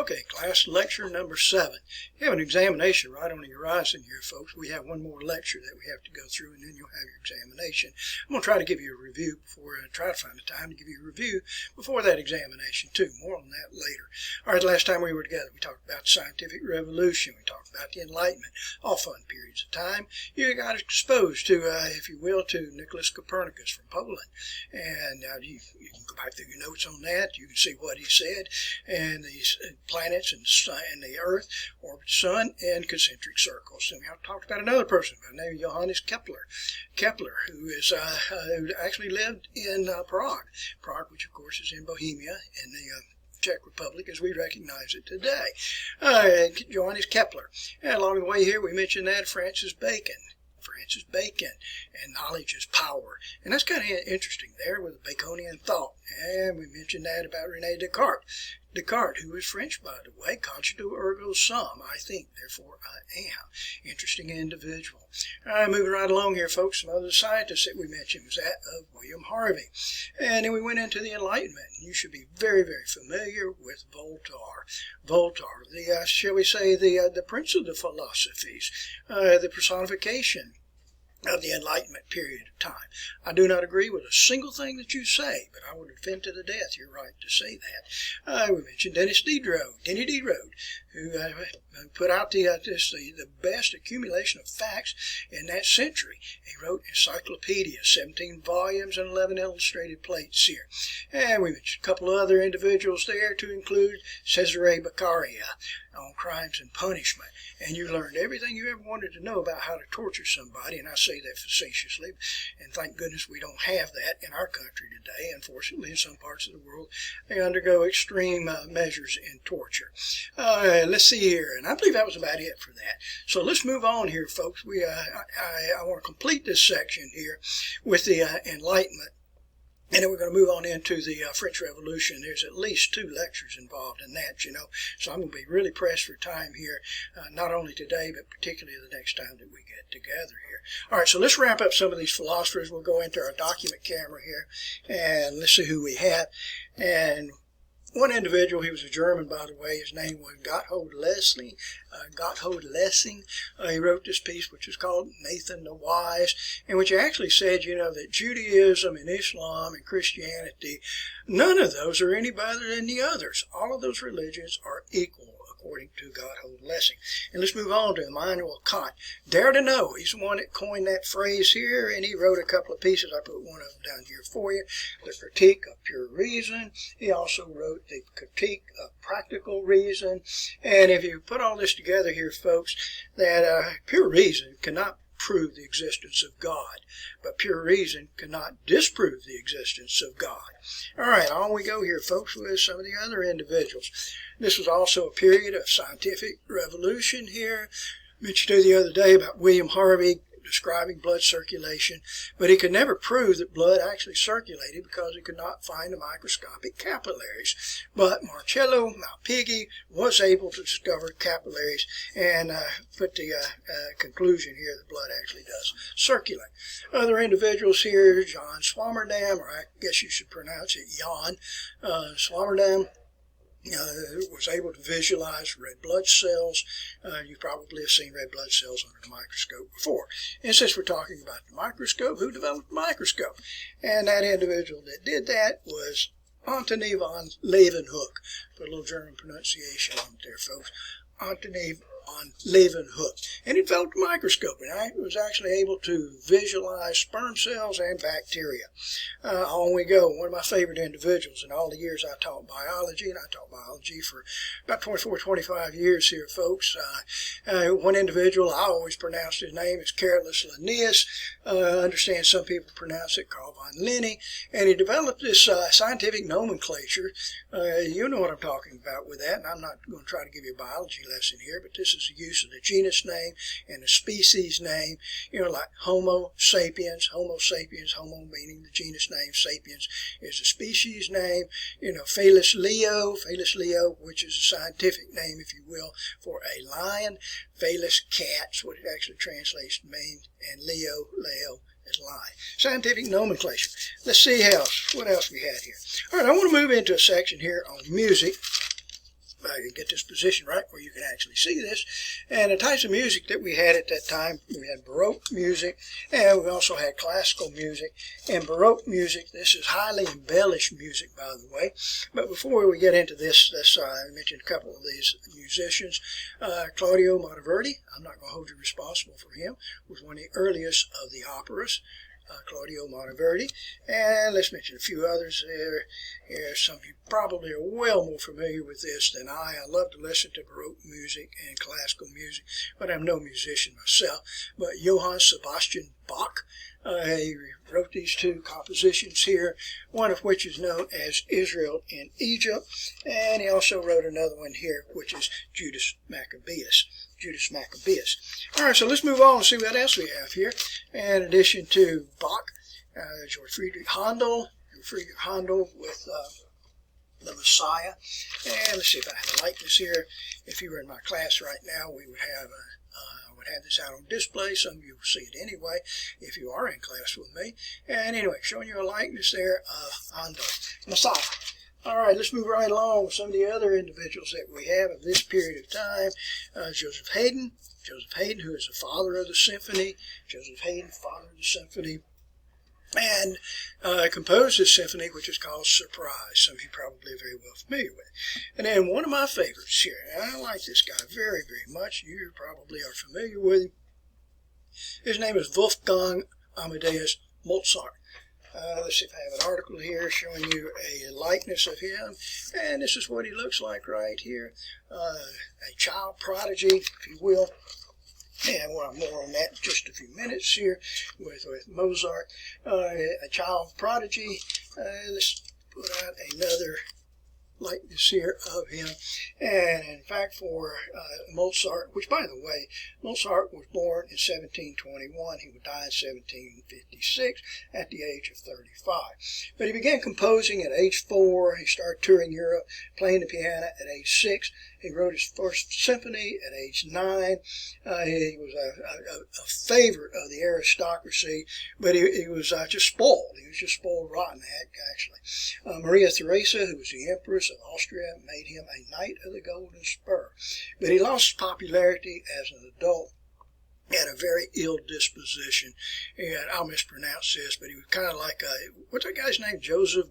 Okay, class, lecture number 7. You have an examination right on the horizon here, folks. We have one more lecture that we have to go through, and then you'll have your examination. I'm going to try to give you a review before I try to find a time to give you a review before that examination, too. More on that later. All right, last time we were together, we talked about the scientific revolution. We talked about the Enlightenment, all fun periods of time. You got exposed to, if you will, to Nicholas Copernicus from Poland. And you can go back through your notes on that. You can see what he said. And these planets and the Earth orbit the Sun in concentric circles. And we talked about another person by the name of Johannes Kepler. Who actually lived in Prague, which of course is in Bohemia in the Czech Republic as we recognize it today. Johannes Kepler. And along the way here we mentioned that Francis Bacon, and knowledge is power. And that's kind of interesting there with the Baconian thought. And we mentioned that about René Descartes, who was French, by the way, cogito ergo sum, I think, therefore I am. Interesting individual. All right, moving right along here, folks. Some other scientists that we mentioned was that of William Harvey. And then we went into the Enlightenment. You should be very, very familiar with Voltaire, the, shall we say, the prince of the philosophies, the personification of the Enlightenment period of time. I do not agree with a single thing that you say, but I will defend to the death your right to say that. We mentioned Denny Diderot, who put out the best accumulation of facts in that century. He wrote Encyclopedia, 17 volumes and 11 illustrated plates here. And we mentioned a couple of other individuals there, to include Cesare Beccaria on crimes and punishment. And you learned everything you ever wanted to know about how to torture somebody, and I say that facetiously, and thank goodness we don't have that in our country today. Unfortunately, in some parts of the world, they undergo extreme measures in torture. Let's see here, and I believe that was about it for that. So let's move on here, folks. I want to complete this section here with the Enlightenment. And then we're going to move on into the French Revolution. There's at least 2 lectures involved in that, So I'm going to be really pressed for time here, not only today, but particularly the next time that we get together here. All right, so let's wrap up some of these philosophers. We'll go into our document camera here, and let's see who we have. And one individual, he was a German, by the way. His name was Gotthold Lessing. He wrote this piece, which is called Nathan the Wise, in which he actually said, that Judaism and Islam and Christianity, none of those are any better than the others. All of those religions are equal, according to Gotthold Lessing. And let's move on to Immanuel Kant. Dare to know, he's the one that coined that phrase here, and he wrote a couple of pieces. I put one of them down here for you. The Critique of Pure Reason. He also wrote the Critique of Practical Reason. And if you put all this together here, folks, that pure reason cannot prove the existence of God, but pure reason cannot disprove the existence of God. All right, on we go here, folks, with some of the other individuals. This was also a period of scientific revolution here. I mentioned to you the other day about William Harvey describing blood circulation, but he could never prove that blood actually circulated because he could not find the microscopic capillaries. But Marcello Malpighi was able to discover capillaries and put the conclusion here that blood actually does circulate. Other individuals here, John Swammerdam, or I guess you should pronounce it Jan Swammerdam, was able to visualize red blood cells. You probably have seen red blood cells under the microscope before. And since we're talking about the microscope, who developed the microscope? And that individual that did that was Antony von Leeuwenhoek. Put a little German pronunciation on it there, folks. Antony von Leeuwenhoek. And he developed a microscope, and I was actually able to visualize sperm cells and bacteria. On we go. One of my favorite individuals in all the years I taught biology, and I taught biology for about 24, 25 years here, folks. One individual, I always pronounced his name as Carolus Linnaeus. I understand some people pronounce it Carl von Linné. And he developed this scientific nomenclature. You know what I'm talking about with that, and I'm not going to try to give you a biology lesson here, but this is the use of the genus name and the species name, like Homo sapiens, homo meaning the genus name, sapiens is the species name, Felis Leo, which is a scientific name, if you will, for a lion, Felis cats, what it actually translates to mean, and Leo is lion. Scientific nomenclature. Let's see what else we had here. All right, I want to move into a section here on music. get this position right where you can actually see this. And the types of music that we had at that time, we had Baroque music, and we also had classical music. And Baroque music, this is highly embellished music, by the way. But before we get into this, I mentioned a couple of these musicians. Claudio Monteverdi, I'm not going to hold you responsible for him, was one of the earliest of the operas. Claudio Monteverdi, and let's mention a few others there. Some of you probably are well more familiar with this than I. I love to listen to Baroque music and classical music, but I'm no musician myself. But Johann Sebastian Bach, he wrote these two compositions here, one of which is known as Israel in Egypt, and he also wrote another one here, which is Judas Maccabeus. All right, so let's move on and see what else we have here. In addition to Bach, George Friedrich Handel with the Messiah. And let's see if I have a likeness here. If you were in my class right now, we would have I would have this out on display. Some of you will see it anyway if you are in class with me. And anyway, showing you a likeness there of Handel, Messiah. All right, let's move right along with some of the other individuals that we have of this period of time. Joseph Haydn, who is the father of the symphony. And composed this symphony, which is called Surprise. Some of you probably are very well familiar with. And then one of my favorites here, and I like this guy very, very much. You probably are familiar with him. His name is Wolfgang Amadeus Mozart. Let's see if I have an article here showing you a likeness of him. And this is what he looks like right here. A child prodigy, if you will. And we'll have more on that in just a few minutes here with Mozart. A child prodigy. Let's put out another likeness here of him. And in fact, for Mozart, which by the way, Mozart was born in 1721. He would die in 1756 at the age of 35. But he began composing at age 4. He started touring Europe, playing the piano at age 6. He wrote his first symphony at age 9. He was a favorite of the aristocracy, but he was just spoiled. He was just spoiled rotten, actually. Maria Theresa, who was the Empress of Austria, made him a Knight of the Golden Spur. But he lost popularity as an adult. He had a very ill disposition, and I'll mispronounce this, but he was kind of like what's that guy's name? Joseph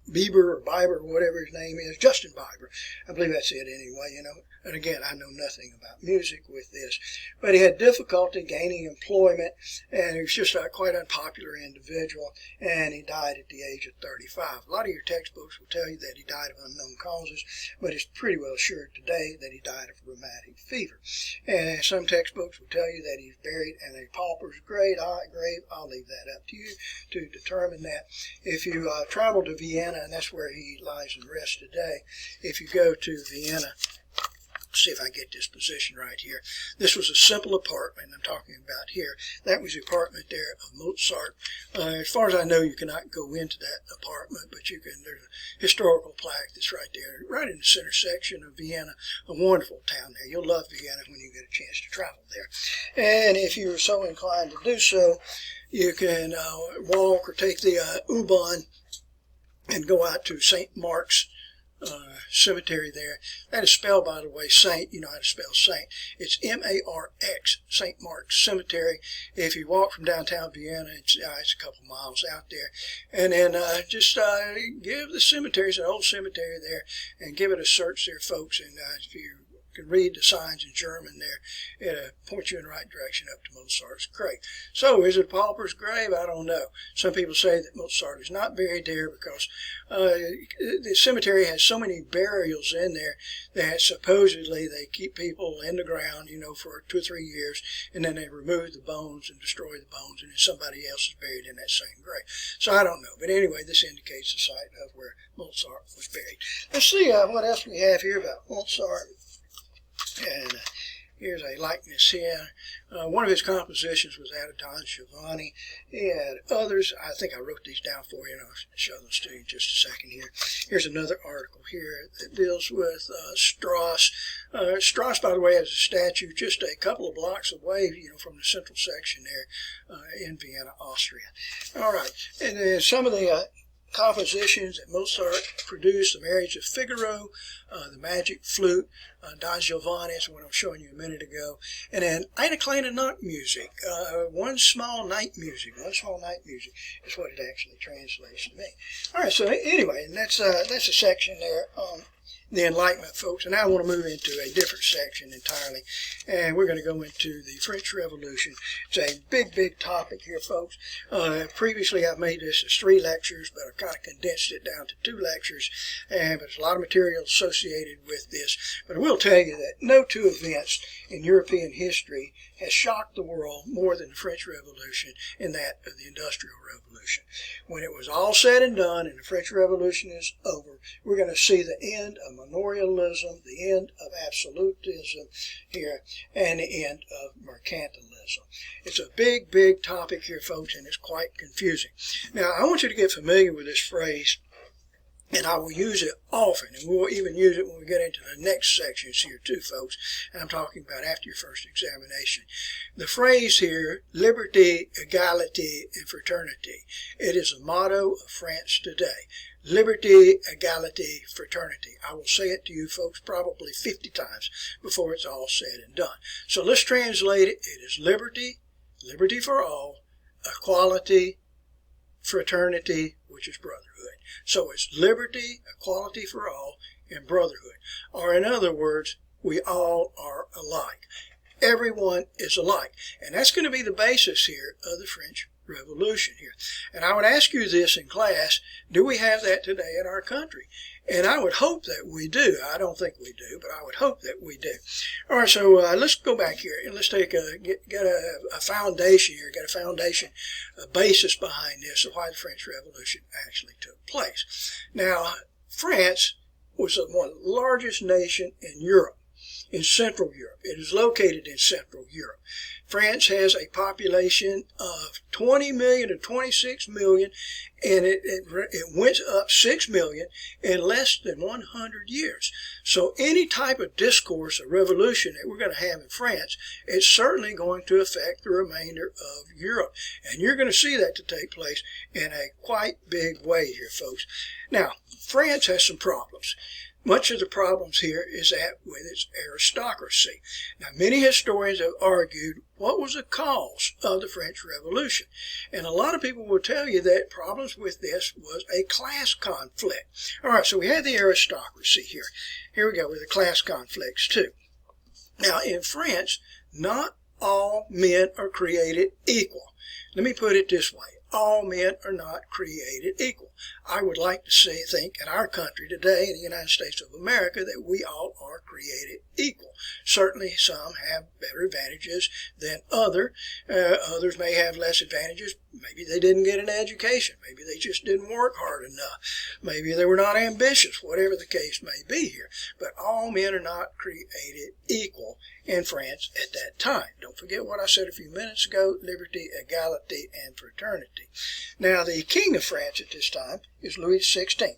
Bieber or Bieber, or whatever his name is, Justin Bieber. I believe that's it anyway, you know. And again, I know nothing about music with this. But he had difficulty gaining employment, and he was just a quite unpopular individual, and he died at the age of 35. A lot of your textbooks will tell you that he died of unknown causes, but it's pretty well assured today that he died of rheumatic fever. And some textbooks will tell you that he's buried in a pauper's grave. I'll leave that up to you to determine that. If you travel to Vienna, and that's where he lies and rests today, if you go to Vienna, see if I get this position right here. This was a simple apartment I'm talking about here. That was the apartment there of Mozart. As far as I know, you cannot go into that apartment, but you can. There's a historical plaque that's right there, right in the center section of Vienna. A wonderful town there. You'll love Vienna when you get a chance to travel there. And if you were so inclined to do so, you can walk or take the U-Bahn and go out to St. Mark's cemetery there. That is spelled, by the way, Saint. You know how to spell Saint. It's M-A-R-X, St. Mark's Cemetery. If you walk from downtown Vienna, it's a couple miles out there. And then just give the cemetery, it's an old cemetery there, and give it a search there, folks. And if you can read the signs in German there, it points you in the right direction up to Mozart's grave. So, is it a pauper's grave? I don't know. Some people say that Mozart is not buried there because the cemetery has so many burials in there that supposedly they keep people in the ground, you know, for 2 or 3 years, and then they remove the bones and destroy the bones, and then somebody else is buried in that same grave. So I don't know. But anyway, this indicates the site of where Mozart was buried. Let's see what else we have here about Mozart. And here's a likeness here. One of his compositions was that of Don Giovanni. He had others. I think I wrote these down for you, and I'll show those to you in just a second here. Here's another article here that deals with Strauss. Strauss, by the way, has a statue just a couple of blocks away, you know, from the central section there in Vienna, Austria. All right. And then some of the compositions that Mozart produced: The Marriage of Figaro, The Magic Flute, Don Giovanni, is what I was showing you a minute ago, and then Eine kleine Nachtmusik, One Small Night Music. One Small Night Music is what it actually translates to me. All right, so anyway, and that's a section there on the Enlightenment, folks. And now I want to move into a different section entirely, and we're going to go into the French Revolution. It's a big topic here, folks. Previously I've made this as 3 lectures, but I've kind of condensed it down to 2 lectures, and there's a lot of material associated with this. But I will tell you that no 2 events in European history has shocked the world more than the French Revolution and that of the Industrial Revolution. When it was all said and done and the French Revolution is over, we're going to see the end of manorialism, the end of absolutism here, and the end of mercantilism. It's a big topic here, folks, and it's quite confusing. Now, I want you to get familiar with this phrase, and I will use it often, and we'll even use it when we get into the next sections here too, folks. And I'm talking about after your first examination. The phrase here, liberty, equality, and fraternity. It is a motto of France today. Liberty, equality, fraternity. I will say it to you folks probably 50 times before it's all said and done. So let's translate it. It is liberty, liberty for all, equality, fraternity, which is brotherhood. So it's liberty, equality for all, and brotherhood. Or in other words, we all are alike. Everyone is alike. And that's going to be the basis here of the French Revolution here. And I would ask you this in class, do we have that today in our country? And I would hope that we do. I don't think we do, but I would hope that we do. All right, so let's go back here and let's take get a foundation here, get a foundation, a basis behind this of why the French Revolution actually took place. Now, France was the largest nation in Europe, in Central Europe. It is located in Central Europe. France has a population of 20 million to 26 million, and it went up 6 million in less than 100 years. So any type of discourse or revolution that we're going to have in France, it's certainly going to affect the remainder of Europe. And you're going to see that to take place in a quite big way here, folks. Now, France has some problems. Much of the problems here is that with its aristocracy. Now, many historians have argued what was the cause of the French Revolution. And a lot of people will tell you that problems with this was a class conflict. All right, so we had the aristocracy here. Here we go with the class conflicts too. Now, in France, not all men are created equal. Let me put it this way. All men are not created equal. I would like to think in our country today, in the United States of America, that we all are created equal. Certainly some have better advantages than others. Others may have less advantages. Maybe they didn't get an education. Maybe they just didn't work hard enough. Maybe they were not ambitious, whatever the case may be here. But all men are not created equal in France at that time. Don't forget what I said a few minutes ago, liberty, equality, and fraternity. Now, the king of France at this time is Louis XVI.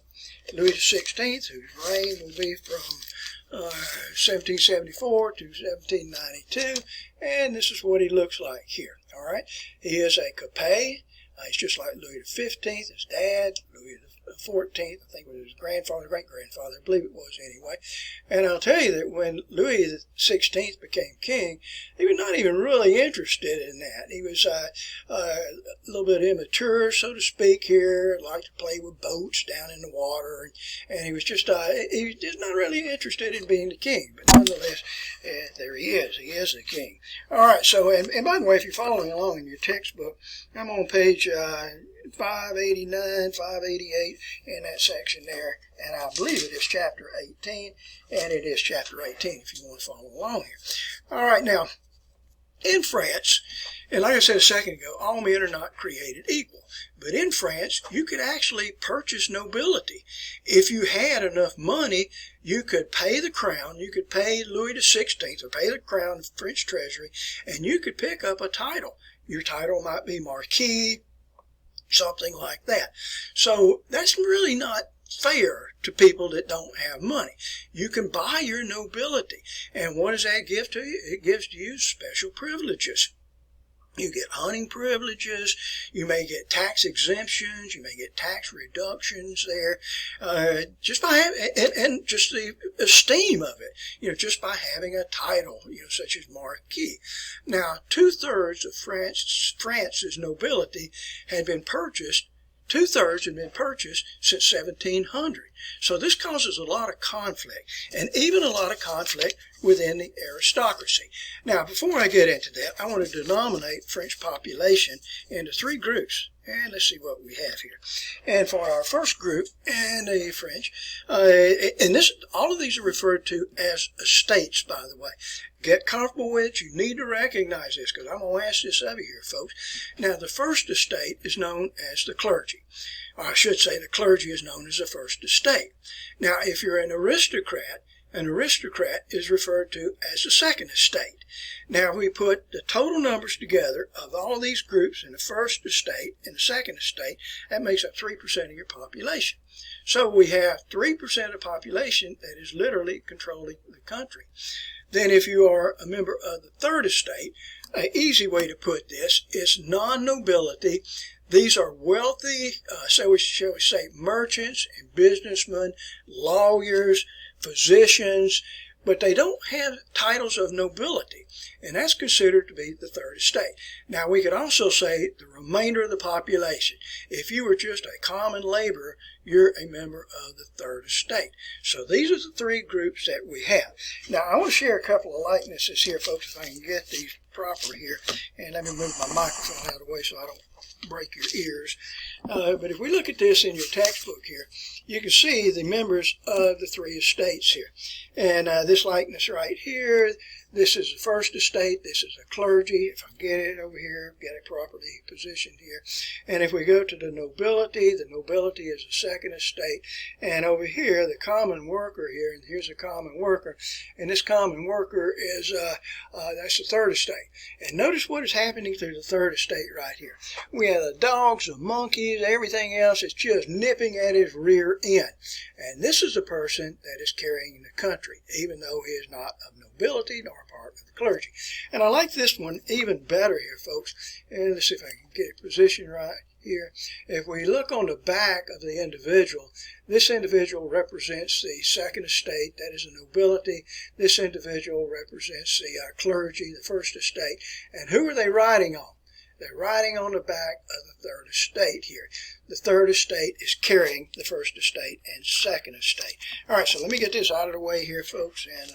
Louis XVI, whose reign will be from 1774 to 1792, and this is what he looks like here. All right, he is a Capet. He's just like Louis XV, his dad, Louis XIV, I think it was his grandfather, great-grandfather, I believe it was anyway. And I'll tell you that when Louis XVI became king, he was not even really interested in that. He was a little bit immature, so to speak, here, liked to play with boats down in the water, and he was just not really interested in being the king. But nonetheless, there he is the king. All right, so, and by the way, if you're following along in your textbook, I'm on page 589, 588 in that section there, and I believe it is chapter 18, and it is chapter 18 if you want to follow along here. All right, now, in France, and like I said a second ago, all men are not created equal. But in France, you could actually purchase nobility. If you had enough money, you could pay the crown, you could pay Louis XVI, or pay the crown of French treasury, and you could pick up a title. Your title might be Marquis, something like that. So that's really not fair to people that don't have money. You can buy your nobility. And what does that give to you? It gives to you special privileges. You get hunting privileges. You may get tax exemptions. You may get tax reductions there, just by having, and just the esteem of it. Just by having a title, such as Marquis. Now, 2/3 of France's nobility had been purchased. 2/3 had been purchased since 1700. So this causes a lot of conflict, and even a lot of conflict within the aristocracy. Now, before I get into that, I want to denominate French population into 3 groups. And let's see what we have here. And for our first group, and the French, all of these are referred to as estates, by the way. Get comfortable with it. You need to recognize this, because I'm going to ask this of you here, folks. Now, the first estate is known as the clergy. Or I should say the clergy is known as the first estate. Now, if you're an aristocrat is referred to as the second estate. Now, if we put the total numbers together of all of these groups in the first estate and the second estate, that makes up 3% of your population. So we have 3% of the population that is literally controlling the country. Then if you are a member of the third estate, an easy way to put this is non-nobility. These are wealthy, shall we say, merchants and businessmen, lawyers, physicians, but they don't have titles of nobility, and that's considered to be the third estate. Now, we could also say the remainder of the population. If you were just a common laborer, you're a member of the third estate. So these are the 3 groups that we have. Now, I want to share a couple of likenesses here, folks, if I can get these proper here. And let me move my microphone out of the way so I don't break your ears. But if we look at this in your textbook here, you can see the members of the 3 estates here. And this likeness right here, this is the first estate, this is the clergy. If I get it over here, get it properly positioned here. And if we go to the nobility is the second estate. And over here, the common worker here, and here's a common worker. And this common worker is, that's the third estate. And notice what is happening through the third estate right here. We have the dogs, the monkeys, everything else is just nipping at his rear end. And this is the person that is carrying the country, even though he is not of nobility nor part of the clergy. And I like this one even better here, folks. And let's see if I can get it positioned right here. If we look on the back of the individual, this individual represents the second estate, that is the nobility. This individual represents the clergy, the first estate. And who are they riding on? They're riding on the back of the third estate here. The third estate is carrying the first estate and second estate. All right, so let me get this out of the way here, folks, and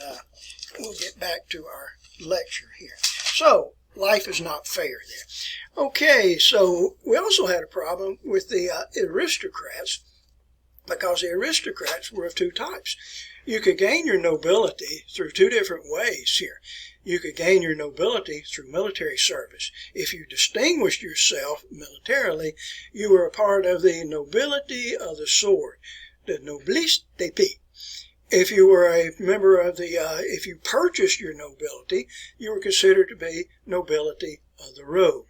we'll get back to our lecture here. So, life is not fair there. Okay, so we also had a problem with the aristocrats, because the aristocrats were of 2 types. You could gain your nobility through 2 different ways here. You could gain your nobility through military service. If you distinguished yourself militarily, you were a part of the nobility of the sword, the noblesse d'épée. If you were a member of the, if you purchased your nobility, you were considered to be nobility of the robe,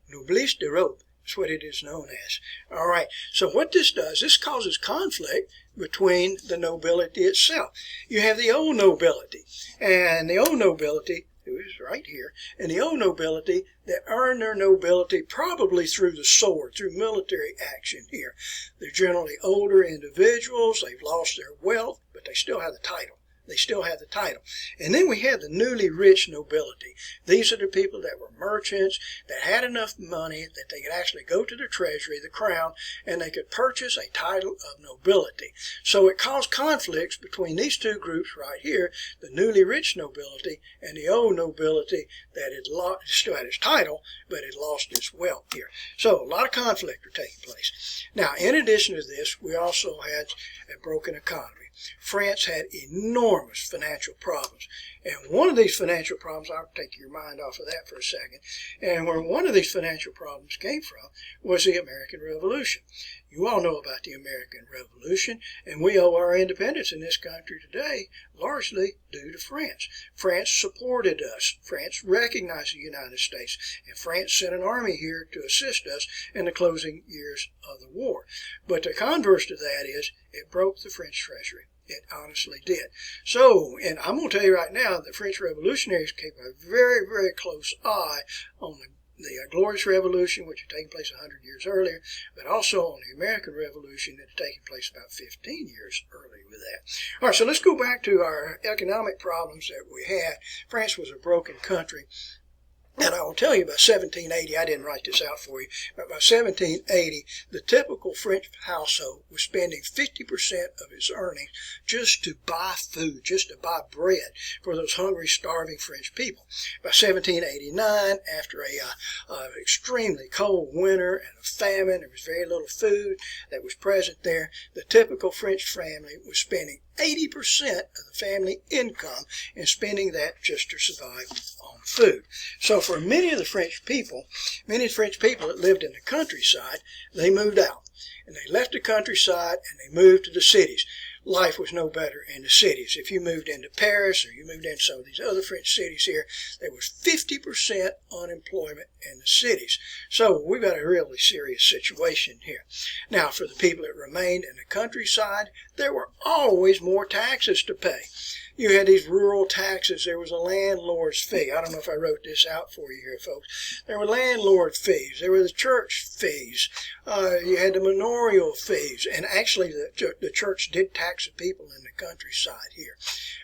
noblesse de robe. That's what it is known as. All right. So what this does, this causes conflict between the nobility itself. You have the old nobility, and the old nobility, who is right here, and the old nobility that earn their nobility probably through the sword, through military action here. They're generally older individuals. They've lost their wealth, but they still have the title. They still have the title. And then we have the newly rich nobility. These are the people that were merchants, that had enough money that they could actually go to the treasury, the crown, and they could purchase a title of nobility. So it caused conflicts between these 2 groups right here, the newly rich nobility and the old nobility that had still had its title, but had lost its wealth here. So a lot of conflict are taking place. Now, in addition to this, we also had a broken economy. France had enormous financial problems. And one of these financial problems, I'll take your mind off of that for a second, and where one of these financial problems came from was the American Revolution. You all know about the American Revolution, and we owe our independence in this country today largely due to France. France supported us. France recognized the United States, and France sent an army here to assist us in the closing years of the war. But the converse to that is it broke the French treasury. It honestly did. So, and I'm going to tell you right now, the French revolutionaries kept a very, very close eye on the Glorious Revolution, which had taken place 100 years earlier, but also on the American Revolution that had taken place about 15 years earlier with that. All right, so let's go back to our economic problems that we had. France was a broken country. And I will tell you, by 1780, I didn't write this out for you, but by 1780, the typical French household was spending 50% of its earnings just to buy food, just to buy bread for those hungry, starving French people. By 1789, after a extremely cold winter and a famine, there was very little food that was present there. The typical French family was spending 80% of the family income and spending that just to survive on food. So for many of the French people that lived in the countryside, they moved out. And they left the countryside and they moved to the cities. Life was no better in the cities. If you moved into Paris or you moved into some of these other French cities here, there was 50% unemployment in the cities. So we've got a really serious situation here. Now, for the people that remained in the countryside, there were always more taxes to pay. You had these rural taxes. There was a landlord's fee. I don't know if I wrote this out for you here, folks. There were landlord fees. There were the church fees. You had the manorial fees. And actually, the church did tax the people in the countryside here.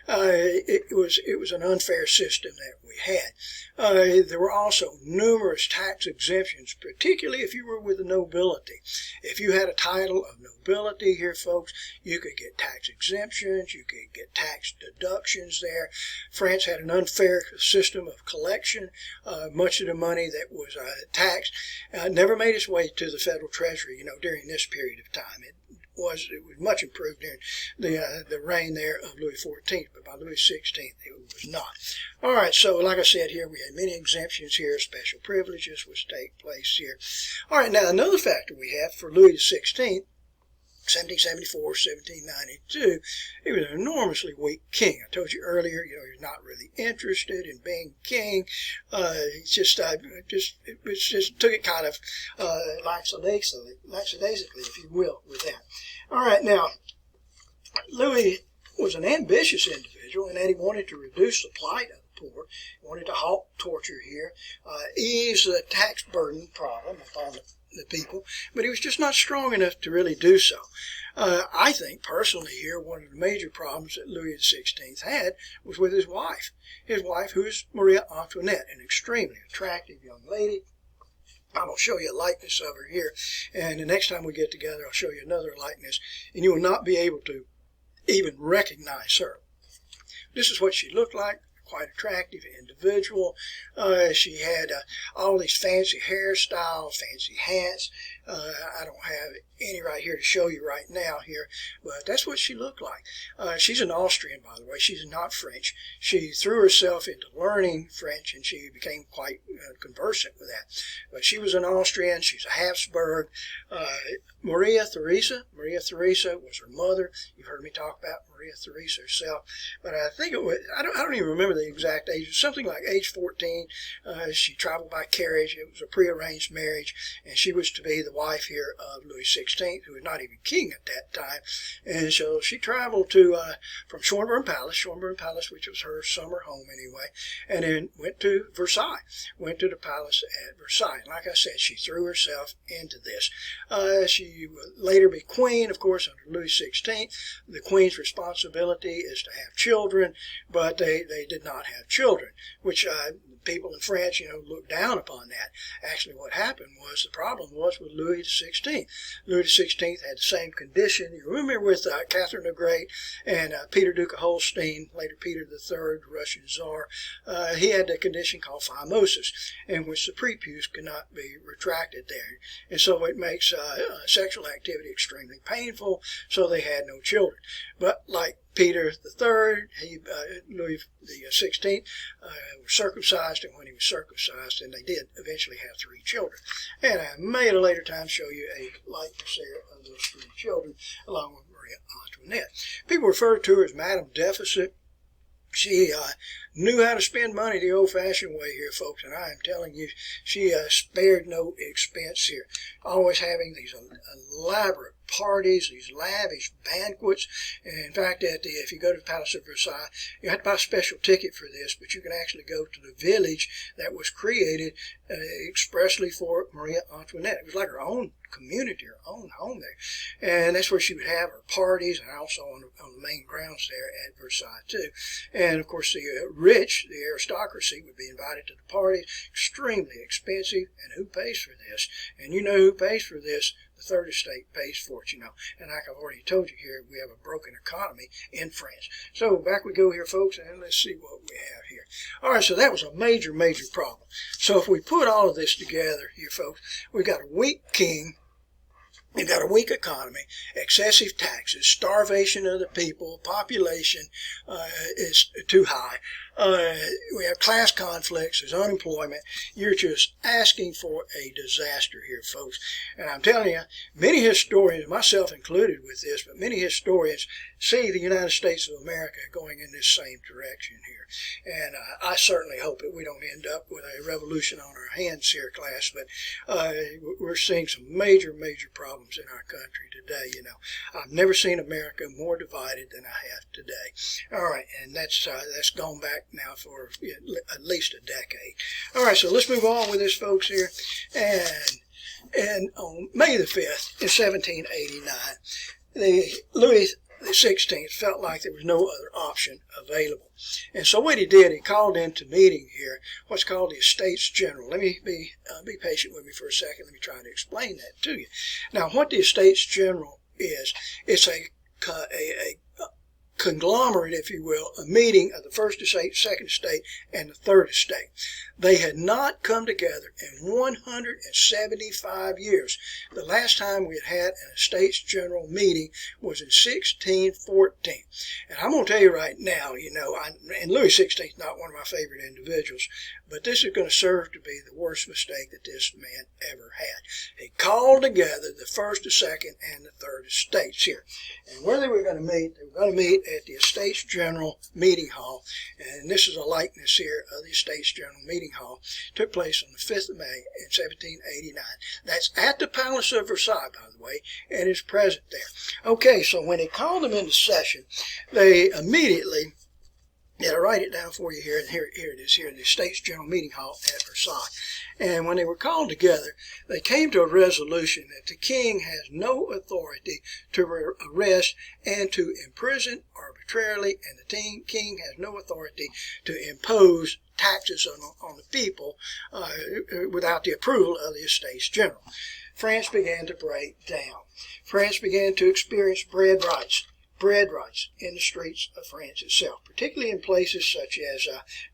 It was an unfair system that we had. There were also numerous tax exemptions, particularly if you were with the nobility. If you had a title of nobility here, folks, you could get tax exemptions. You could get tax deductions there. France had an unfair system of collection. Much of the money that was taxed never made its way to the federal treasury, during this period of time. It was much improved during the reign there of Louis XIV, but by Louis XVI it was not. All right, so like I said here, we had many exemptions here, special privileges which take place here. All right, now another factor we have for Louis XVI, 1774, 1792, he was an enormously weak king. I told you earlier, he was not really interested in being king. He just took it kind of lackadaisically, if you will, with that. All right, now, Louis was an ambitious individual in that he wanted to reduce the plight of the poor. He wanted to halt torture here, ease the tax burden problem upon the people, but he was just not strong enough to really do so. I think personally here, one of the major problems that Louis XVI had was with his wife. His wife, who is Maria Antoinette, an extremely attractive young lady. I'm going to show you a likeness of her here, and the next time we get together, I'll show you another likeness, and you will not be able to even recognize her. This is what she looked like. Quite attractive individual. She had all these fancy hairstyles, fancy hats. I don't have any right here to show you right now here, but that's what she looked like. She's an Austrian, by the way. She's not French. She threw herself into learning French, and she became quite conversant with that. But she was an Austrian. She's a Habsburg. Maria Theresa was her mother. You've heard me talk about Maria Theresa herself, but I think it was, I don't even remember the exact age. It was something like age 14. She traveled by carriage. It was a prearranged marriage, and she was to be the wife here of Louis XVI, who was not even king at that time. And so she traveled from Schönbrunn Palace, which was her summer home anyway, and then went to Versailles, went to the palace at Versailles. Like I said, she threw herself into this. She would later be queen, of course, under Louis XVI. The queen's responsibility is to have children, but they did not have children, which people in France, looked down upon that. Actually, what happened was, the problem was with Louis XVI. Louis XVI had the same condition. You remember with Catherine the Great and Peter, Duke of Holstein, later Peter III, Russian Tsar, he had a condition called phimosis, in which the prepuce could not be retracted there. And so it makes sexual activity extremely painful, so they had no children. But like Peter III, Louis XVI, was circumcised, and when he was circumcised, and they did eventually have 3 children. And I may at a later time show you a likeness there of those 3 children, along with Maria Antoinette. People refer to her as Madame Deficit. She knew how to spend money the old-fashioned way here, folks, and I am telling you, she spared no expense here, always having these elaborate parties, these lavish banquets. And in fact, if you go to the Palace of Versailles, you have to buy a special ticket for this, but you can actually go to the village that was created expressly for Marie Antoinette. It was like her own community, her own home there. And that's where she would have her parties, and also on the main grounds there at Versailles too. And of course the rich, the aristocracy, would be invited to the parties. Extremely expensive. And who pays for this? And you know who pays for this? The third estate pays for it, you know. And like I've already told you here, we have a broken economy in France. So back we go here, folks, and let's see what we have here. All right, so that was a major, major problem. So if we put all of this together here, folks, we've got a weak king. You've got a weak economy, excessive taxes, starvation of the people, population is too high. We have class conflicts, there's unemployment. You're just asking for a disaster here, folks. And I'm telling you, many historians, myself included with this, but many historians see the United States of America going in this same direction here. And I certainly hope that we don't end up with a revolution on our hands here, class, but we're seeing some major, major problems in our country today. You know, I've never seen America more divided than I have today. All right, and that's gone back now for at least a decade. All right, so let's move on with this, folks, here. And on May the 5th, in 1789, Louis XVI felt like there was no other option available. And so what he did, he called into meeting here what's called the Estates General. Let me be patient with me for a second. Let me try to explain that to you. Now, what the Estates General is, it's a conglomerate, if you will, a meeting of the First Estate, Second Estate, and the Third Estate. They had not come together in 175 years. The last time we had an Estates General meeting was in 1614. And I'm going to tell you right now, you know, and Louis XVI is not one of my favorite individuals, but this is going to serve to be the worst mistake that this man ever had. He called together the First, the Second, and the Third Estates here. And where they were going to meet, they were going to meet at the Estates General Meeting Hall. And this is a likeness here of the Estates General Meeting Hall. It took place on the 5th of May in 1789. That's at the Palace of Versailles, by the way, and is present there. Okay, so when he called them into session, they immediately, I'll write it down for you here, and here it is here in the Estates General Meeting Hall at Versailles. And when they were called together, they came to a resolution that the king has no authority to arrest and to imprison arbitrarily, and the king has no authority to impose taxes on the people without the approval of the Estates General. France began to break down. France began to experience bread riots in the streets of France itself, particularly in places such as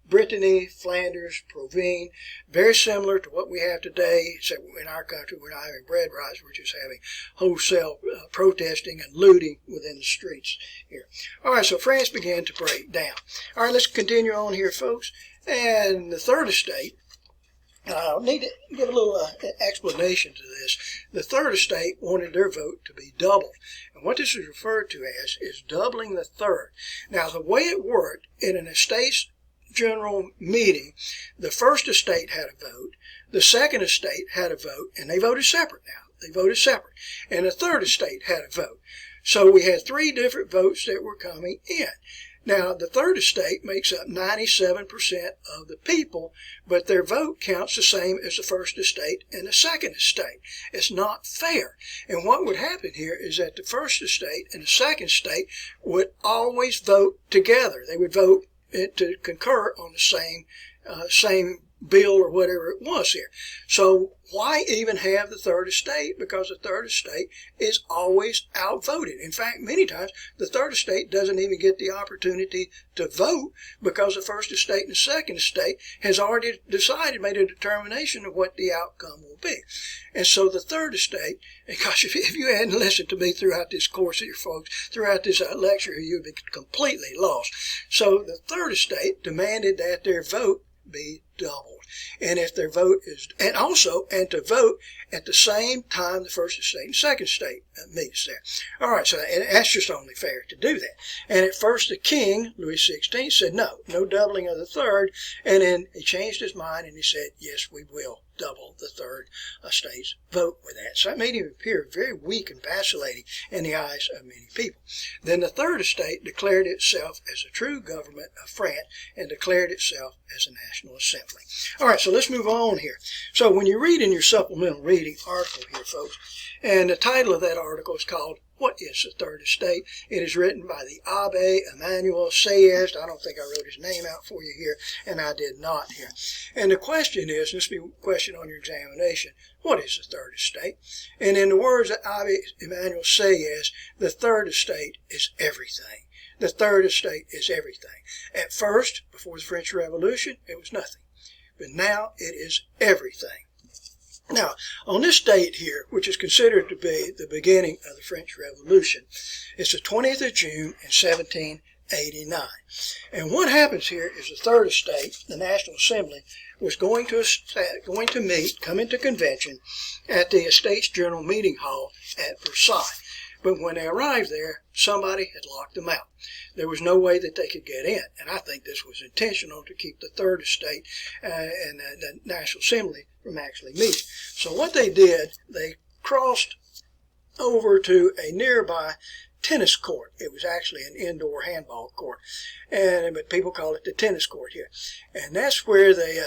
Brittany, Flanders, Provence, very similar to what we have today, except in our country we're not having bread riots, we're just having wholesale protesting and looting within the streets here. All right, so France began to break down. All right, let's continue on here, folks. And the Third Estate, I need to give a little explanation to this. The Third Estate wanted their vote to be doubled. And what this is referred to as is doubling the third. Now, the way it worked in an Estates General meeting, the First Estate had a vote, the Second Estate had a vote, and they voted separate now. They voted separate. And the Third Estate had a vote. So we had three different votes that were coming in. Now, the Third Estate makes up 97% of the people, but their vote counts the same as the First Estate and the Second Estate. It's not fair. And what would happen here is that the First Estate and the Second Estate would always vote together. They would vote to concur on the same bill or whatever it was here. So why even have the Third Estate? Because the Third Estate is always outvoted. In fact, many times the Third Estate doesn't even get the opportunity to vote because the First Estate and the Second Estate has already decided, made a determination of what the outcome will be. And so the Third Estate, and gosh, if you hadn't listened to me throughout this course here, folks, throughout this lecture here, you'd be completely lost. So the Third Estate demanded that their vote be doubled. And if their vote is, and to vote at the same time the first estate and second estate meets there. All right, so and that's just only fair to do that. And at first the king, Louis XVI, said no doubling of the third, and then he changed his mind and he said, yes, we will double the third estate's vote with that. So that made him appear very weak and vacillating in the eyes of many people. Then the third estate declared itself as a true government of France and declared itself as a national assembly. All right, so let's move on here. So when you read in your supplemental reading article here, folks, and the title of that article is called What is the Third Estate? It is written by the Abbé Emmanuel XVI. I don't think I wrote his name out for you here, and I did not here. And the question is, this will be a question on your examination, what is the third estate? And in the words of Abbé Emmanuel XVI, the third estate is everything. The third estate is everything. At first, before the French Revolution, it was nothing. But now it is everything. Now, on this date here, which is considered to be the beginning of the French Revolution, it's the 20th of June in 1789. And what happens here is the Third Estate, the National Assembly, was going to meet, come into convention at the Estates General Meeting Hall at Versailles. But when they arrived there, somebody had locked them out. There was no way that they could get in. And I think this was intentional to keep the Third Estate and the National Assembly from actually meeting. So what they did, they crossed over to a nearby tennis court. It was actually an indoor handball court, but people call it the tennis court here. And that's where they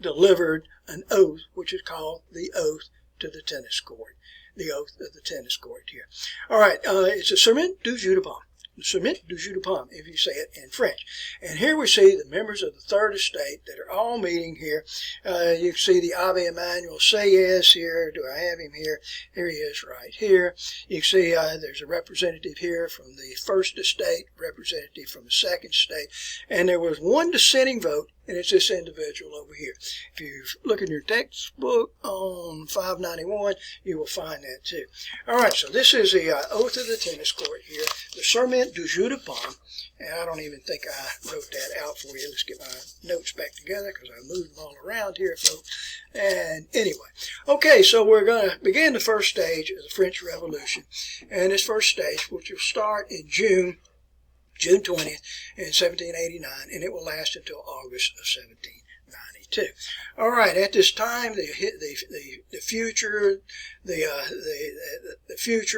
delivered an oath, which is called the Oath to the Tennis Court. The oath of the tennis court here. All right, it's a serment du jeu de paume. The serment du jeu de paume, if you say it in French. And here we see the members of the Third Estate that are all meeting here. You can see the Abbé Emmanuel XVI here. Do I have him here? Here he is right here. You can see there's a representative here from the First Estate, representative from the Second Estate. And there was one dissenting vote, and it's this individual over here. If you look in your textbook on 591, you will find that too. All right, so this is the Oath of the Tennis Court here, the Serment du Jeu de Paume, and I don't even think I wrote that out for you. Let's get my notes back together because I moved them all around here, folks. And anyway, okay, so we're going to begin the first stage of the French Revolution, and this first stage, which will start in June 20th in 1789, and it will last until August of 1792. All right, at this time, the future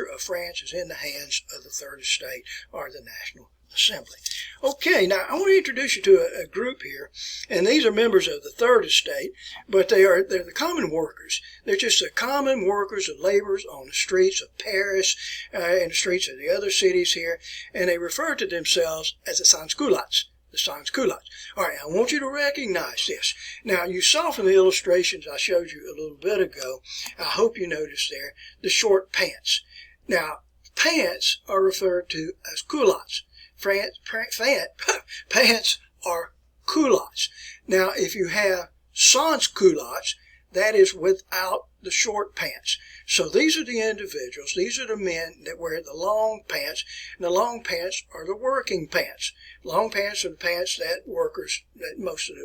of France is in the hands of the Third Estate, or the National Assembly. Okay, now I want to introduce you to a group here, and these are members of the Third Estate, but they're the common workers. They're just the common workers and laborers on the streets of Paris and the streets of the other cities here, and they refer to themselves as the sans-culottes. The sans-culottes. All right, I want you to recognize this. Now, you saw from the illustrations I showed you a little bit ago, I hope you noticed there, the short pants. Now, pants are referred to as culottes. Pants are culottes. Now, if you have sans-culottes, that is without the short pants. So these are the individuals, these are the men that wear the long pants, and the long pants are the working pants. Long pants are the pants that workers, that most of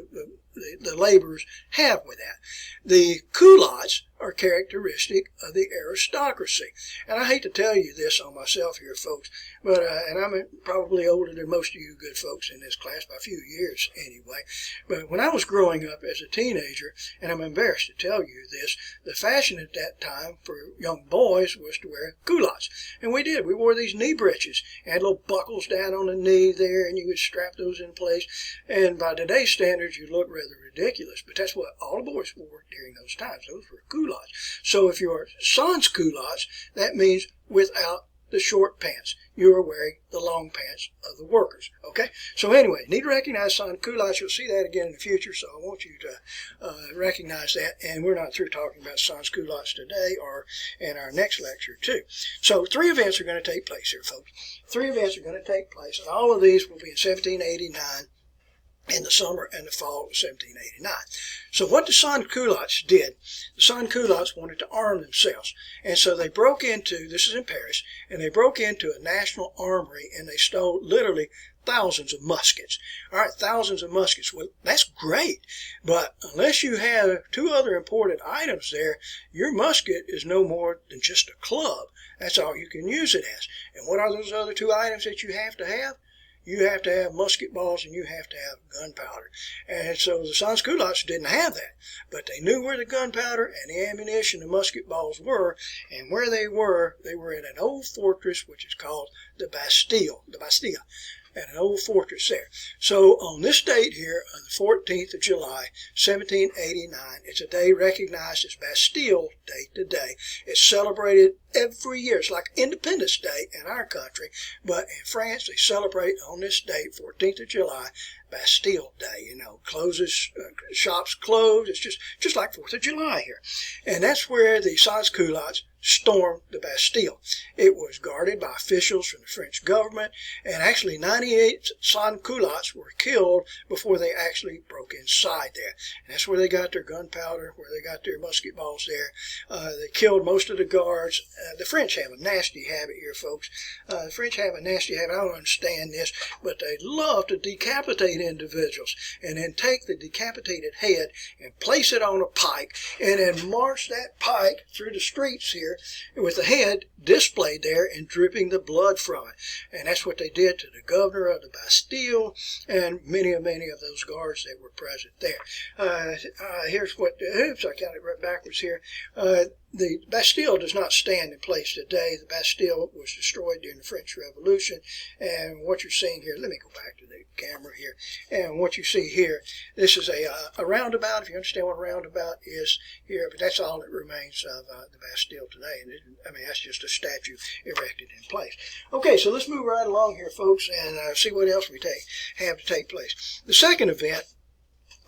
the laborers have with that. The culottes are characteristic of the aristocracy. And I hate to tell you this on myself here, folks, but and I'm probably older than most of you good folks in this class by a few years anyway. But when I was growing up as a teenager, and I'm embarrassed to tell you this, the fashion at that time for young boys was to wear culottes. And we did. We wore these knee breeches and had little buckles down on the knee there, and you would strap those in place. And by today's standards, you look rather ridiculous, but that's what all the boys wore during those times. Those were culottes. So if you're sans-culottes, that means without the short pants. You are wearing the long pants of the workers. Okay? So anyway, need to recognize sans-culottes. You'll see that again in the future, so I want you to recognize that. And we're not through talking about sans-culottes today or in our next lecture, too. So 3 events are going to take place here, folks. 3 events are going to take place, and all of these will be in 1789. In the summer and the fall of 1789. So what the sans-culottes did, the sans-culottes wanted to arm themselves. And so they broke into, this is in Paris, and they broke into a national armory and they stole literally thousands of muskets. All right, thousands of muskets. Well, that's great, but unless you have two other important items there, your musket is no more than just a club. That's all you can use it as. And what are those other two items that you have to have? You have to have musket balls and you have to have gunpowder. And so the sans-culottes didn't have that, but they knew where the gunpowder and the ammunition and musket balls were, and where they were in an old fortress which is called the Bastille, and an old fortress there. So on this date here, on the 14th of July, 1789, it's a day recognized as Bastille Day today. It's celebrated every year. It's like Independence Day in our country, but in France they celebrate on this date, 14th of July, Bastille Day. You know, shops close. It's just like 4th of July here. And that's where the sans-culottes stormed the Bastille. It was guarded by officials from the French government, and actually 98 sans-culottes were killed before they actually broke inside there. And that's where they got their gunpowder, where they got their musket balls there. They killed most of the guards. The French have a nasty habit here, folks. The French have a nasty habit. I don't understand this, but they love to decapitate individuals and then take the decapitated head and place it on a pike and then march that pike through the streets here with the head displayed there and dripping the blood from it. And that's what they did to the governor of the Bastille and many of those guards that were present there. Here's what, oops, I counted right backwards here. The Bastille does not stand in place today. The Bastille was destroyed during the French Revolution. And what you're seeing here, let me go back to the camera here. And what you see here, this is a roundabout, if you understand what a roundabout is here. But that's all that remains of the Bastille today. And I mean, that's just a statue erected in place. Okay, so let's move right along here, folks, and see what else we have to take place. The second event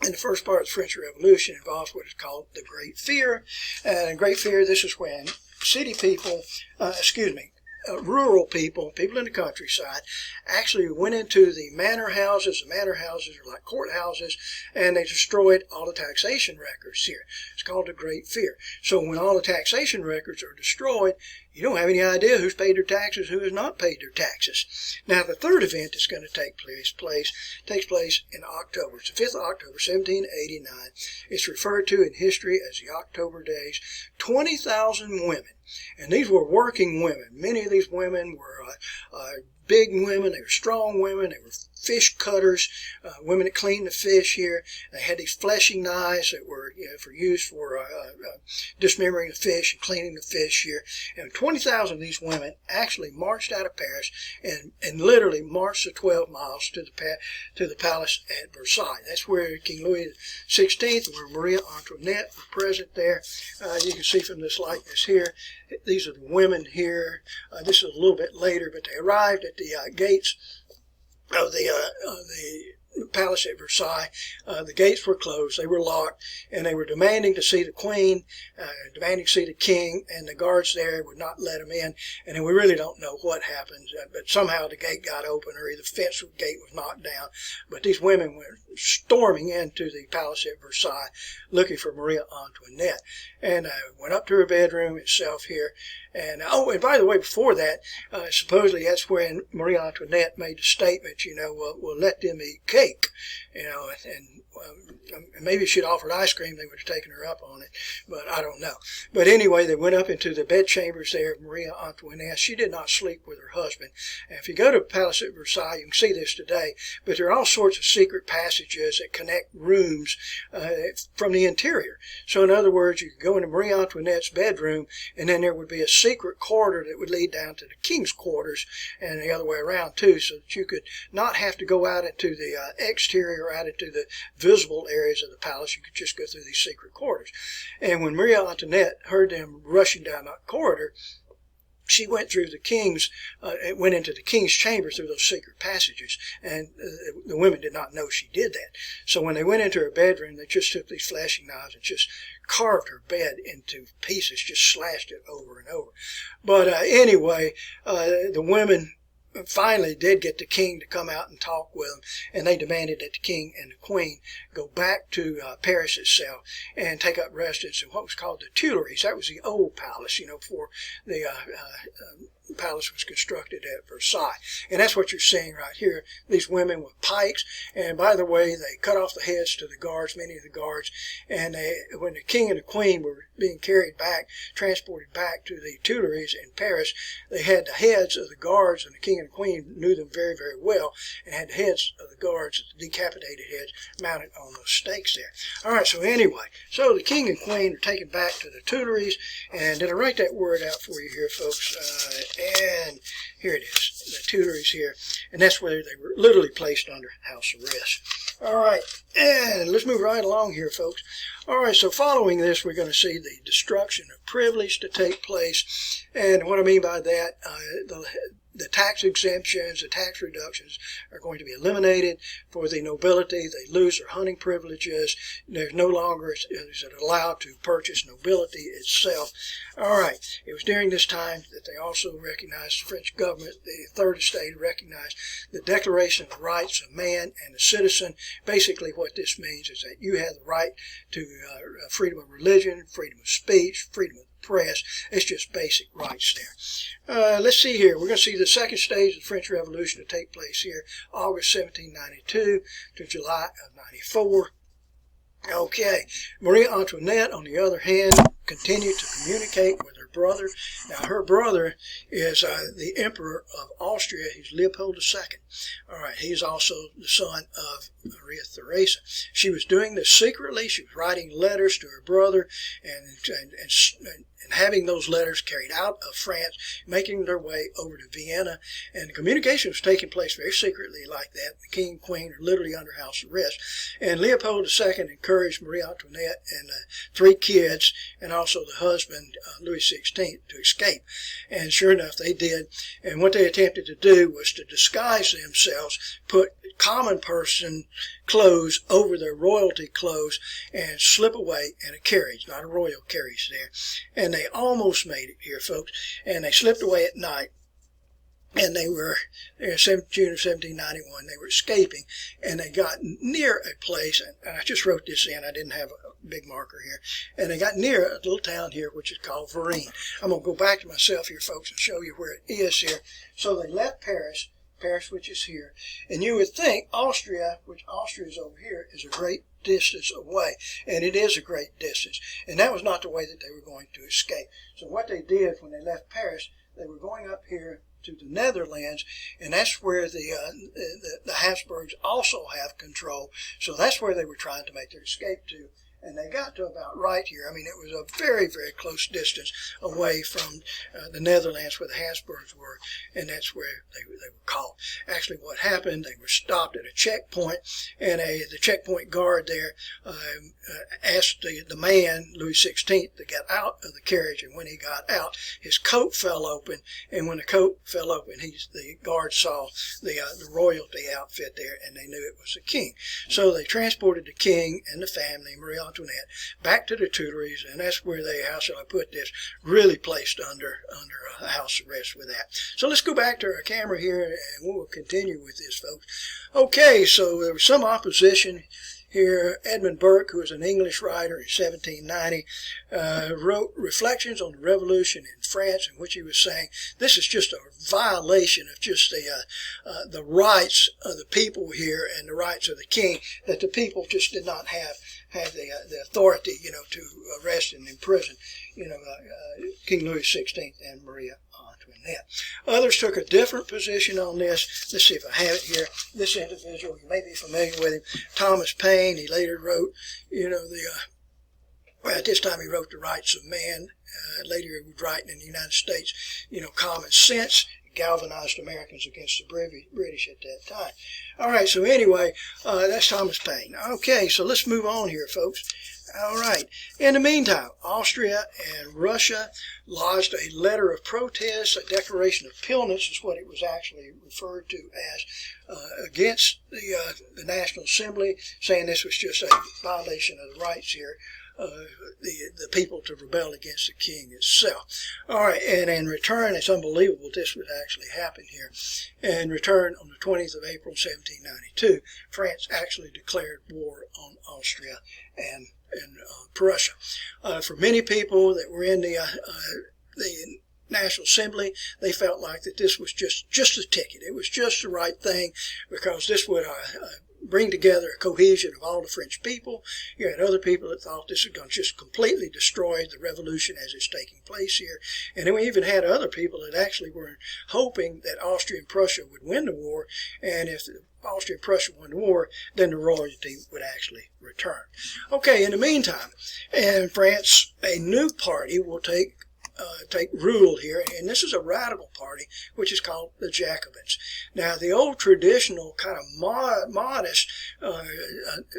in the first part of the French Revolution involves what is called the Great Fear. And in Great Fear, this is when city people, rural people in the countryside, actually went into the manor houses. The manor houses are like courthouses, and they destroyed all the taxation records here. It's called the Great Fear. So when all the taxation records are destroyed, you don't have any idea who's paid their taxes, who has not paid their taxes. Now, the third event that's going to take place takes place in October. It's the 5th of October, 1789. It's referred to in history as the October Days. 20,000 women, and these were working women. Many of these women were big women. They were strong women. They were fish cutters, women that cleaned the fish here. They had these fleshing knives that were for use for dismembering the fish and cleaning the fish here. And 20,000 of these women actually marched out of Paris and literally marched the 12 miles to the palace at Versailles. That's where King Louis XVI, where Maria Antoinette were present there. You can see from this likeness here, these are the women here. This is a little bit later, but they arrived at the gates of the palace at Versailles. The gates were closed, they were locked, and they were demanding to see the queen, demanding to see the king, and the guards there would not let them in. And then we really don't know what happened, but somehow the gate got open, or the fence gate was knocked down. But these women were storming into the palace at Versailles looking for Maria Antoinette, and went up to her bedroom itself here. And and by the way, before that, supposedly that's when Marie Antoinette made the statement, we'll let them eat cake, and maybe if she'd offered ice cream, they would have taken her up on it, but I don't know. But anyway, they went up into the bedchambers there of Maria Antoinette. She did not sleep with her husband. And if you go to the palace at Versailles, you can see this today, but there are all sorts of secret passages that connect rooms from the interior. So in other words, you could go into Marie Antoinette's bedroom, and then there would be a secret corridor that would lead down to the king's quarters, and the other way around too, so that you could not have to go out into the exterior, out into the visible areas of the palace. You could just go through these secret corridors. And when Maria Antoinette heard them rushing down that corridor, she went through went into the king's chamber through those secret passages, and the women did not know she did that. So when they went into her bedroom, they just took these flashing knives and just carved her bed into pieces, just slashed it over and over. But anyway, the women finally did get the king to come out and talk with them, and they demanded that the king and the queen go back to Paris itself and take up residence in what was called the Tuileries. That was the old palace, before the palace was constructed at Versailles. And that's what you're seeing right here, these women with pikes. And by the way, they cut off the heads to the guards, many of the guards, and when the king and the queen were being carried back, transported back to the Tuileries in Paris, they had the heads of the guards, and the king and the queen knew them very, very well, and had the heads of the guards, the decapitated heads, mounted on those stakes there. All right, so anyway, so the king and queen are taken back to the Tuileries, and did I write that word out for you here, folks? And here it is, the Tuileries here, and that's where they were literally placed under house arrest. All right, and let's move right along here, folks. All right, so following this, we're going to see the destruction of privilege to take place, and what I mean by that, the tax exemptions, the tax reductions are going to be eliminated for the nobility. They lose their hunting privileges. There's no longer is it allowed to purchase nobility itself. All right. It was during this time that they also recognized, the French government, the Third Estate, recognized the Declaration of the Rights of Man and the Citizen. Basically what this means is that you have the right to freedom of religion, freedom of speech, freedom of press. It's just basic rights there. Let's see here. We're going to see the second stage of the French Revolution to take place here, August 1792 to July of 94. Okay. Marie Antoinette, on the other hand, continued to communicate with her brother. Now, her brother is the Emperor of Austria. He's Leopold II. All right. He's also the son of Maria Theresa. She was doing this secretly. She was writing letters to her brother and having those letters carried out of France, making their way over to Vienna. And the communication was taking place very secretly like that. The king and queen are literally under house arrest. And Leopold II encouraged Marie Antoinette and 3 kids, and also the husband, Louis XVI, to escape. And sure enough, they did. And what they attempted to do was to disguise themselves, put common person clothes over their royalty clothes, and slip away in a carriage, not a royal carriage there. And they almost made it here, folks. And they slipped away at night. And they were, in June of 1791, they were escaping, and they got near a place, and I just wrote this in, I didn't have a big marker here, and they got near a little town here, which is called Varennes. I'm going to go back to myself here, folks, and show you where it is here. So they left Paris, which is here, and you would think Austria, which Austria is over here, is a great distance away, and it is a great distance, and that was not the way that they were going to escape. So what they did when they left Paris, they were going up here to the Netherlands, and that's where the Habsburgs also have control. So that's where they were trying to make their escape to. And they got to about right here. I mean, it was a very, very close distance away from the Netherlands where the Habsburgs were, and that's where they were caught. Actually, what happened, they were stopped at a checkpoint, and the checkpoint guard there asked the man, Louis XVI, to get out of the carriage, and when he got out, his coat fell open, and when the coat fell open, the guard saw the royalty outfit there, and they knew it was the king. So they transported the king and the family, Marie Antoinette, back to the Tuileries, and that's where they, how shall I put this, really placed under house arrest with that. So let's go back to our camera here, and we'll continue with this, folks. Okay, so there was some opposition here. Edmund Burke, who was an English writer in 1790, wrote Reflections on the Revolution in France, in which he was saying this is just a violation of just the rights of the people here and the rights of the king, that the people just did not have the authority, to arrest and imprison, King Louis XVI and Maria Antoinette. Others took a different position on this. Let's see if I have it here. This individual, you may be familiar with him, Thomas Paine. He later wrote, at this time he wrote The Rights of Man. Later he was writing in the United States, Common Sense. Galvanized Americans against the British at that time. All right, so anyway, that's Thomas Paine. Okay, so let's move on here, folks. All right. In the meantime, Austria and Russia lodged a letter of protest, a declaration of penance is what it was actually referred to as, against the National Assembly, saying this was just a violation of the rights here. The people to rebel against the king itself. All right, and in return, it's unbelievable this would actually happen here. In return, on the 20th of April, 1792, France actually declared war on Austria and Prussia. For many people that were in the National Assembly, they felt like that this was just a ticket. It was just the right thing because this would bring together a cohesion of all the French people. You had other people that thought this was going to just completely destroy the revolution as it's taking place here. And then we even had other people that actually were hoping that Austria and Prussia would win the war, and if Austria and Prussia won the war, then the royalty would actually return. Okay, in the meantime, in France, a new party will take rule here, and this is a radical party, which is called the Jacobins. Now, the old traditional kind of modest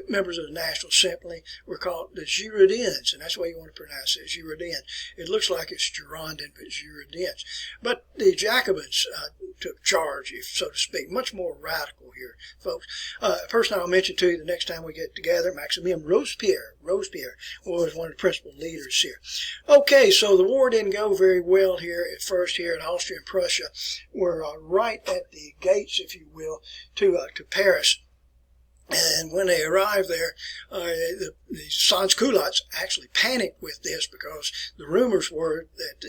members of the National Assembly were called the Girondins, and that's the way you want to pronounce it, Girondins. It looks like it's Girondin, but Girondins. But the Jacobins took charge, so to speak, much more radical here, folks. A person I'll mention to you the next time we get together, Maximilien Robespierre. Robespierre was one of the principal leaders here. Okay, so the war didn't go very well here at first here in Austria and Prussia. We're right at the gates, if you will, to Paris. And when they arrived there, the sans-culottes actually panicked with this because the rumors were that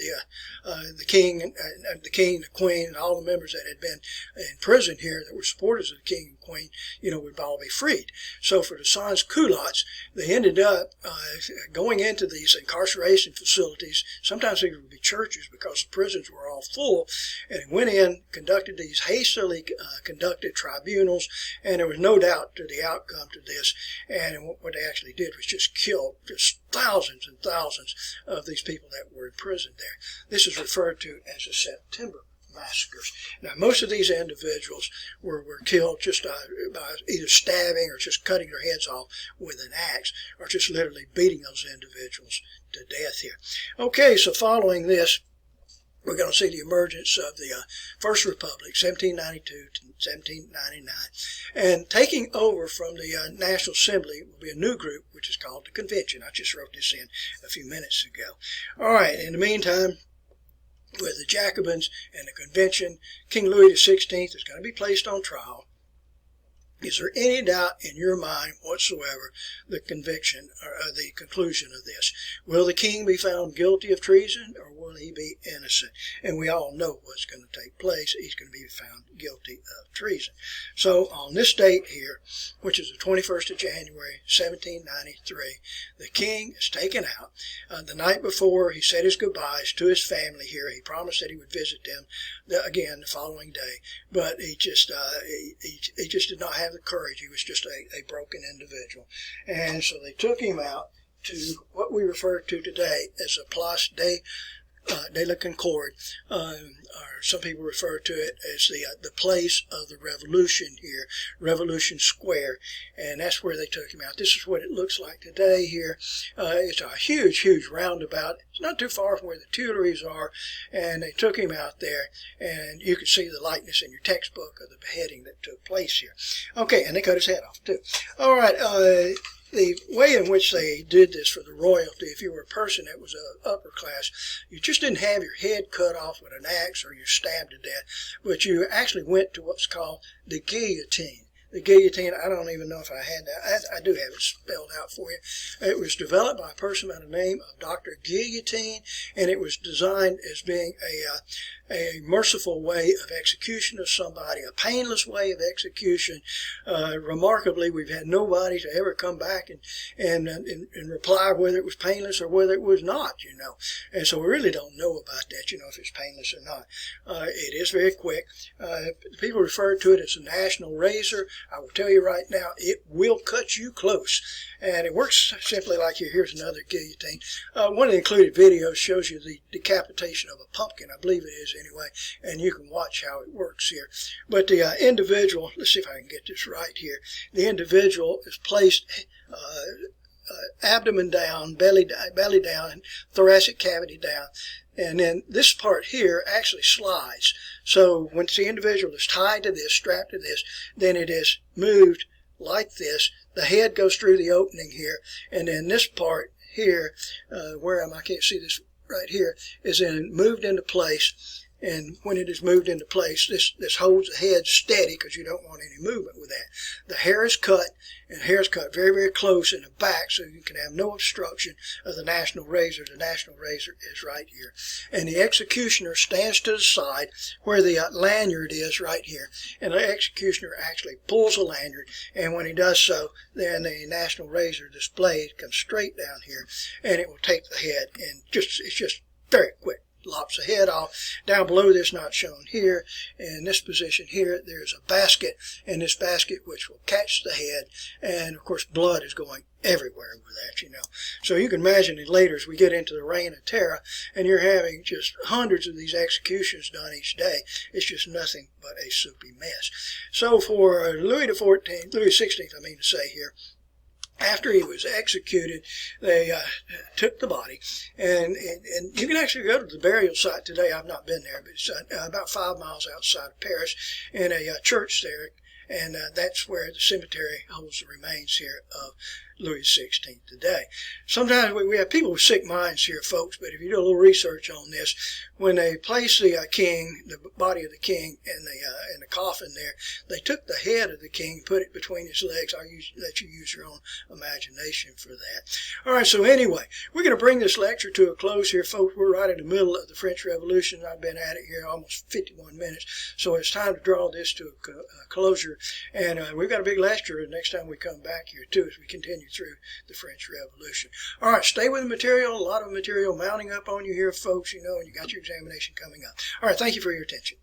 the king, the queen, and all the members that had been in prison here that were supporters of the king and queen, would all be freed. So for the sans-culottes, they ended up going into these incarceration facilities. Sometimes they would be churches because the prisons were all full. And they went in, conducted these hastily conducted tribunals, and there was no doubt to the outcome to this, and what they actually did was just kill just thousands and thousands of these people that were in prison there. This is referred to as the September massacres. Now, most of these individuals were killed just by either stabbing or just cutting their heads off with an axe, or just literally beating those individuals to death here. Okay, so following this, we're going to see the emergence of the First Republic, 1792 to 1799. And taking over from the National Assembly will be a new group, which is called the Convention. I just wrote this in a few minutes ago. All right, in the meantime, with the Jacobins and the Convention, King Louis XVI is going to be placed on trial. Is there any doubt in your mind whatsoever the conviction or the conclusion of this? Will the king be found guilty of treason, or will he be innocent? And we all know what's going to take place. He's going to be found guilty of treason. So on this date here, which is the 21st of January, 1793, the king is taken out. The night before, he said his goodbyes to his family here. He promised that he would visit them again the following day, but he just did not have the courage. He was just a broken individual. And so they took him out to what we refer to today as a Place de la Concorde, or some people refer to it as the place of the revolution here, Revolution Square, and that's where they took him out. This is what it looks like today here. It's a huge, huge roundabout. It's not too far from where the Tuileries are, and they took him out there, and you can see the likeness in your textbook of the beheading that took place here. Okay, and they cut his head off too. All right. The way in which they did this for the royalty, if you were a person that was upper class, you just didn't have your head cut off with an axe or you're stabbed to death, but you actually went to what's called the guillotine. The guillotine, I don't even know if I had that. I do have it spelled out for you. It was developed by a person by the name of Dr. Guillotine, and it was designed as being a merciful way of execution of somebody, a painless way of execution. Remarkably, we've had nobody to ever come back and reply whether it was painless or whether it was not, And so we really don't know about that, if it's painless or not. It is very quick. People refer to it as a national razor. I will tell you right now, it will cut you close. And it works simply like here. Here's another guillotine. One of the included videos shows you the decapitation of a pumpkin, I believe it is anyway, and you can watch how it works here. But the individual, let's see if I can get this right here. The individual is placed abdomen down, belly down, and thoracic cavity down. And then this part here actually slides. So once the individual is tied to this, strapped to this, then it is moved like this. The head goes through the opening here, and then this part here, I can't see this right here, is then moved into place. And when it is moved into place, this holds the head steady because you don't want any movement with that. The hair is cut, and the hair is cut very, very close in the back so you can have no obstruction of the national razor. The national razor is right here. And the executioner stands to the side where the lanyard is right here. And the executioner actually pulls the lanyard, and when he does so, then the national razor display comes straight down here, and it will take the head, and it's just very quick. Lops the head off. Down below this, not shown here, in this position here, there's a basket, and this basket which will catch the head, and of course blood is going everywhere with that, you know. So you can imagine it later as we get into the Reign of Terror, and you're having just hundreds of these executions done each day. It's just nothing but a soupy mess. So for Louis XVI, I mean to say here, after he was executed, they took the body, and you can actually go to the burial site today. I've not been there, but it's about 5 miles outside of Paris, in a church there, and that's where the cemetery holds the remains here of Louis XVI today. Sometimes we have people with sick minds here, folks, but if you do a little research on this, when they place the king, the body of the king, in the coffin there, they took the head of the king, put it between his legs. I'll let you use your own imagination for that. All right, so anyway, we're going to bring this lecture to a close here, folks. We're right in the middle of the French Revolution. I've been at it here almost 51 minutes, so it's time to draw this to a closure. And we've got a big lecture the next time we come back here, too, as we continue through the French Revolution. All right, stay with the material. A lot of material mounting up on you here, folks, you know, and you got your examination coming up. All right, thank you for your attention.